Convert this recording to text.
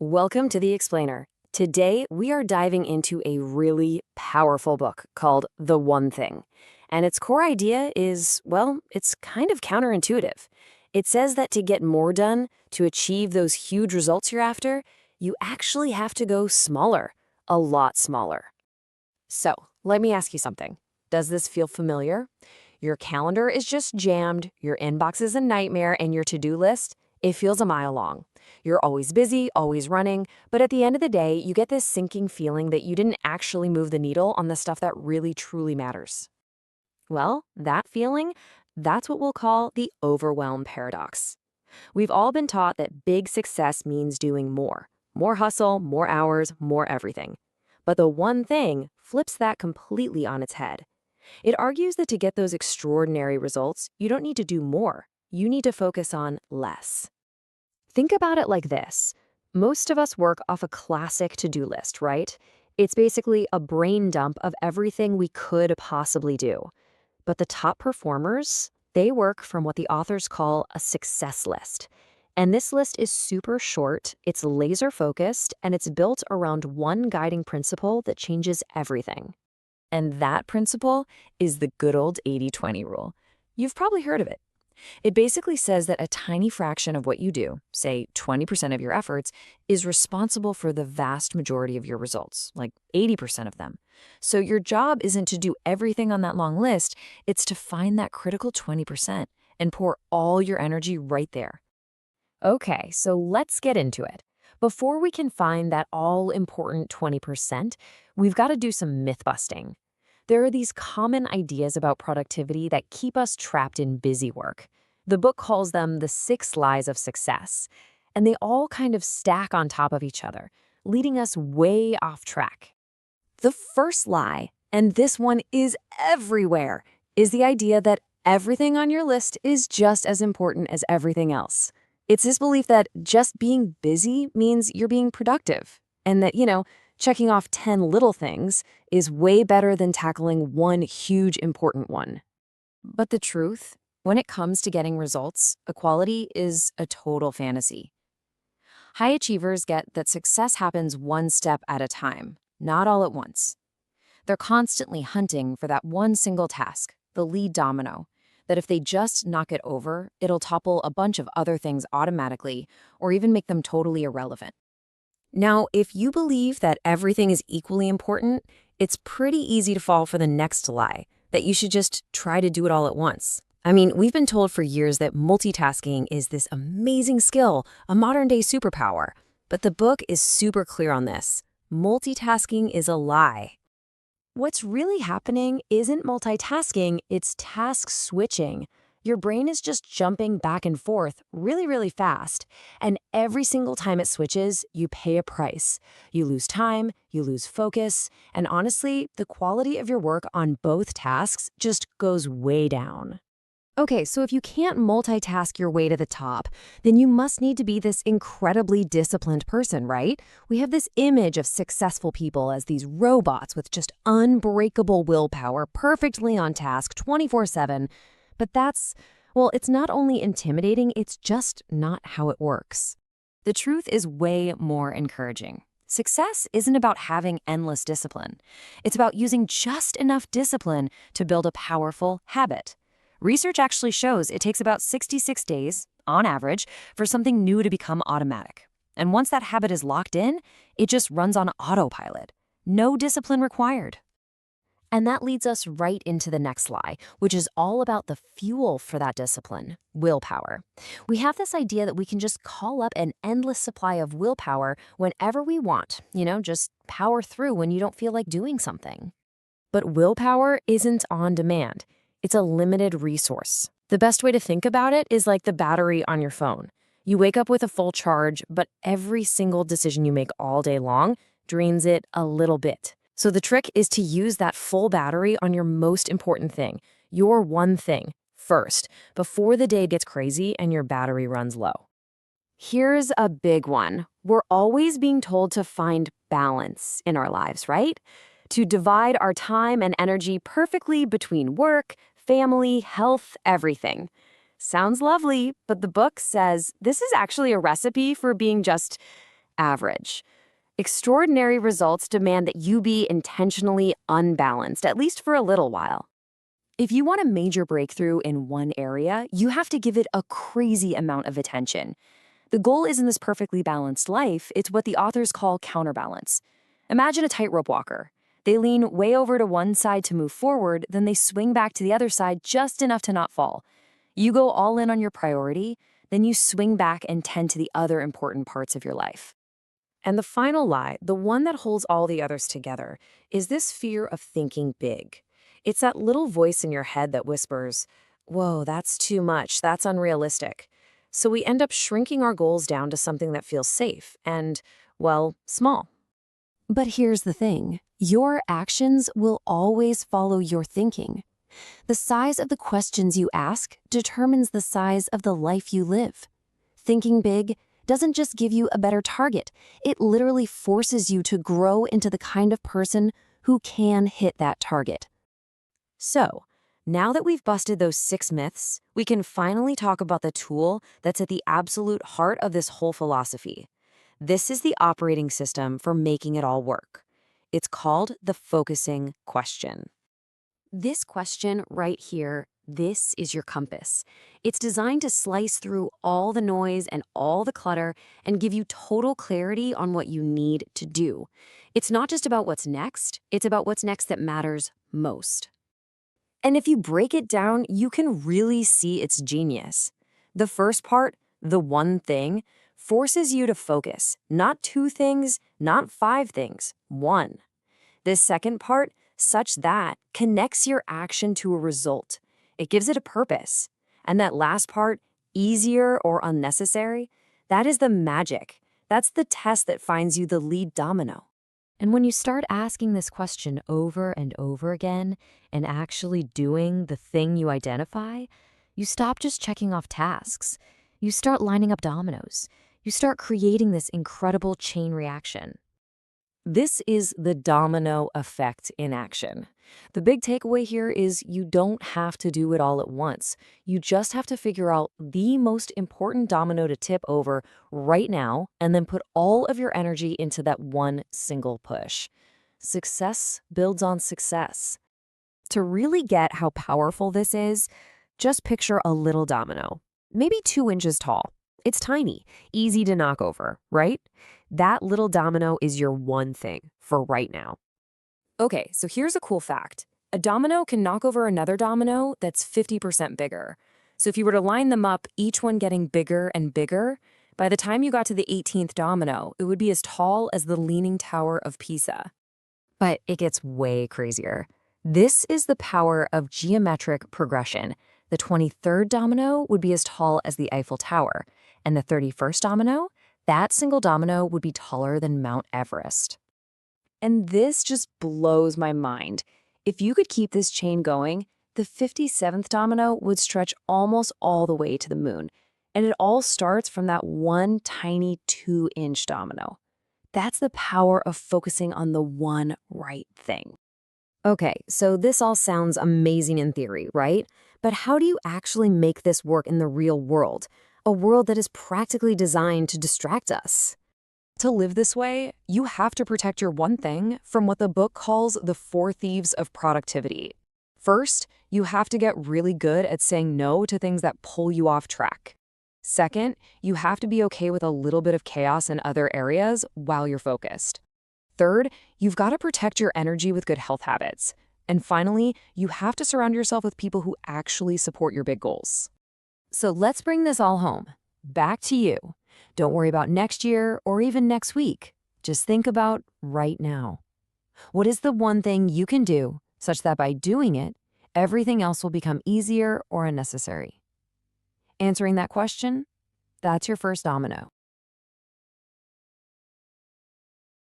Welcome to The Explainer. Today, we are diving into a really powerful book called The One Thing. And its core idea is, well, it's kind of counterintuitive. It says that to get more done, to achieve those huge results you're after, you actually have to go smaller, a lot smaller. So, let me ask you something. Does this feel familiar? Your calendar is just jammed, your inbox is a nightmare, and your to-do list, it feels a mile long. You're always busy, always running, but at the end of the day, you get this sinking feeling that you didn't actually move the needle on the stuff that really truly matters. Well, that feeling, that's what we'll call the overwhelm paradox. We've all been taught that big success means doing more. More hustle, more hours, more everything. But the one thing flips that completely on its head. It argues that to get those extraordinary results, you don't need to do more. You need to focus on less. Think about it like this. Most of us work off a classic to-do list, right? It's basically a brain dump of everything we could possibly do. But the top performers, they work from what the authors call a success list. And this list is super short, it's laser focused, and it's built around one guiding principle that changes everything. And that principle is the good old 80-20 rule. You've probably heard of it. It basically says that a tiny fraction of what you do, say 20% of your efforts, is responsible for the vast majority of your results, like 80% of them. So your job isn't to do everything on that long list, it's to find that critical 20% and pour all your energy right there. Okay, so let's get into it. Before we can find that all-important 20%, we've got to do some myth-busting. There are these common ideas about productivity that keep us trapped in busy work. The book calls them the 6 lies of success, and they all kind of stack on top of each other, leading us way off track. The first lie, and this one is everywhere, is the idea that everything on your list is just as important as everything else. It's this belief that just being busy means you're being productive, and that, checking off 10 little things is way better than tackling one huge important one. But the truth, when it comes to getting results, equality is a total fantasy. High achievers get that success happens one step at a time, not all at once. They're constantly hunting for that one single task, the lead domino, that if they just knock it over, it'll topple a bunch of other things automatically or even make them totally irrelevant. Now, if you believe that everything is equally important, it's pretty easy to fall for the next lie, that you should just try to do it all at once. I mean, we've been told for years that multitasking is this amazing skill, a modern-day superpower. But the book is super clear on this. Multitasking is a lie. What's really happening isn't multitasking, it's task switching. Your brain is just jumping back and forth really, really fast. And every single time it switches, you pay a price. You lose time, you lose focus, and honestly, the quality of your work on both tasks just goes way down. Okay, so if you can't multitask your way to the top, then you must need to be this incredibly disciplined person, right? We have this image of successful people as these robots with just unbreakable willpower, perfectly on task 24/7. But it's not only intimidating, it's just not how it works. The truth is way more encouraging. Success isn't about having endless discipline. It's about using just enough discipline to build a powerful habit. Research actually shows it takes about 66 days, on average, for something new to become automatic. And once that habit is locked in, it just runs on autopilot. No discipline required. And that leads us right into the next lie, which is all about the fuel for that discipline, willpower. We have this idea that we can just call up an endless supply of willpower whenever we want, just power through when you don't feel like doing something. But willpower isn't on demand. It's a limited resource. The best way to think about it is like the battery on your phone. You wake up with a full charge, but every single decision you make all day long drains it a little bit. So the trick is to use that full battery on your most important thing, your one thing, first, before the day gets crazy and your battery runs low. Here's a big one. We're always being told to find balance in our lives, right? To divide our time and energy perfectly between work, family, health, everything. Sounds lovely, but the book says this is actually a recipe for being just average. Extraordinary results demand that you be intentionally unbalanced, at least for a little while. If you want a major breakthrough in one area, you have to give it a crazy amount of attention. The goal isn't this perfectly balanced life, it's what the authors call counterbalance. Imagine a tightrope walker. They lean way over to one side to move forward, then they swing back to the other side just enough to not fall. You go all in on your priority, then you swing back and tend to the other important parts of your life. And the final lie, the one that holds all the others together, is this fear of thinking big. It's that little voice in your head that whispers, "Whoa, that's too much, that's unrealistic." So we end up shrinking our goals down to something that feels safe and, well, small. But here's the thing, your actions will always follow your thinking. The size of the questions you ask determines the size of the life you live. Thinking big doesn't just give you a better target, it literally forces you to grow into the kind of person who can hit that target. So, now that we've busted those 6 myths, we can finally talk about the tool that's at the absolute heart of this whole philosophy. This is the operating system for making it all work. It's called the focusing question. This question right here, this is your compass. It's designed to slice through all the noise and all the clutter and give you total clarity on what you need to do. It's not just about what's next, it's about what's next that matters most. And if you break it down, you can really see its genius. The first part, the one thing, forces you to focus. Not 2 things, not 5 things, 1. The second part, such that, connects your action to a result. It gives it a purpose. And that last part, easier or unnecessary, that is the magic. That's the test that finds you the lead domino. And when you start asking this question over and over again and actually doing the thing you identify, you stop just checking off tasks. You start lining up dominoes. You start creating this incredible chain reaction. This is the domino effect in action. The big takeaway here is you don't have to do it all at once. You just have to figure out the most important domino to tip over right now and then put all of your energy into that one single push. Success builds on success. To really get how powerful this is, just picture a little domino, maybe 2 inches tall. It's tiny, easy to knock over, right? That little domino is your one thing for right now. Okay, so here's a cool fact. A domino can knock over another domino that's 50% bigger. So if you were to line them up, each one getting bigger and bigger, by the time you got to the 18th domino, it would be as tall as the Leaning Tower of Pisa. But it gets way crazier. This is the power of geometric progression. The 23rd domino would be as tall as the Eiffel Tower, and the 31st domino, that single domino would be taller than Mount Everest. And this just blows my mind. If you could keep this chain going, the 57th domino would stretch almost all the way to the moon. And it all starts from that one tiny 2-inch domino. That's the power of focusing on the one right thing. Okay, so this all sounds amazing in theory, right? But how do you actually make this work in the real world? A world that is practically designed to distract us. To live this way, you have to protect your one thing from what the book calls the 4 thieves of productivity. First, you have to get really good at saying no to things that pull you off track. Second, you have to be okay with a little bit of chaos in other areas while you're focused. Third, you've got to protect your energy with good health habits. And finally, you have to surround yourself with people who actually support your big goals. So let's bring this all home. Back to you. Don't worry about next year or even next week. Just think about right now. What is the one thing you can do such that by doing it, everything else will become easier or unnecessary? Answering that question, that's your first domino.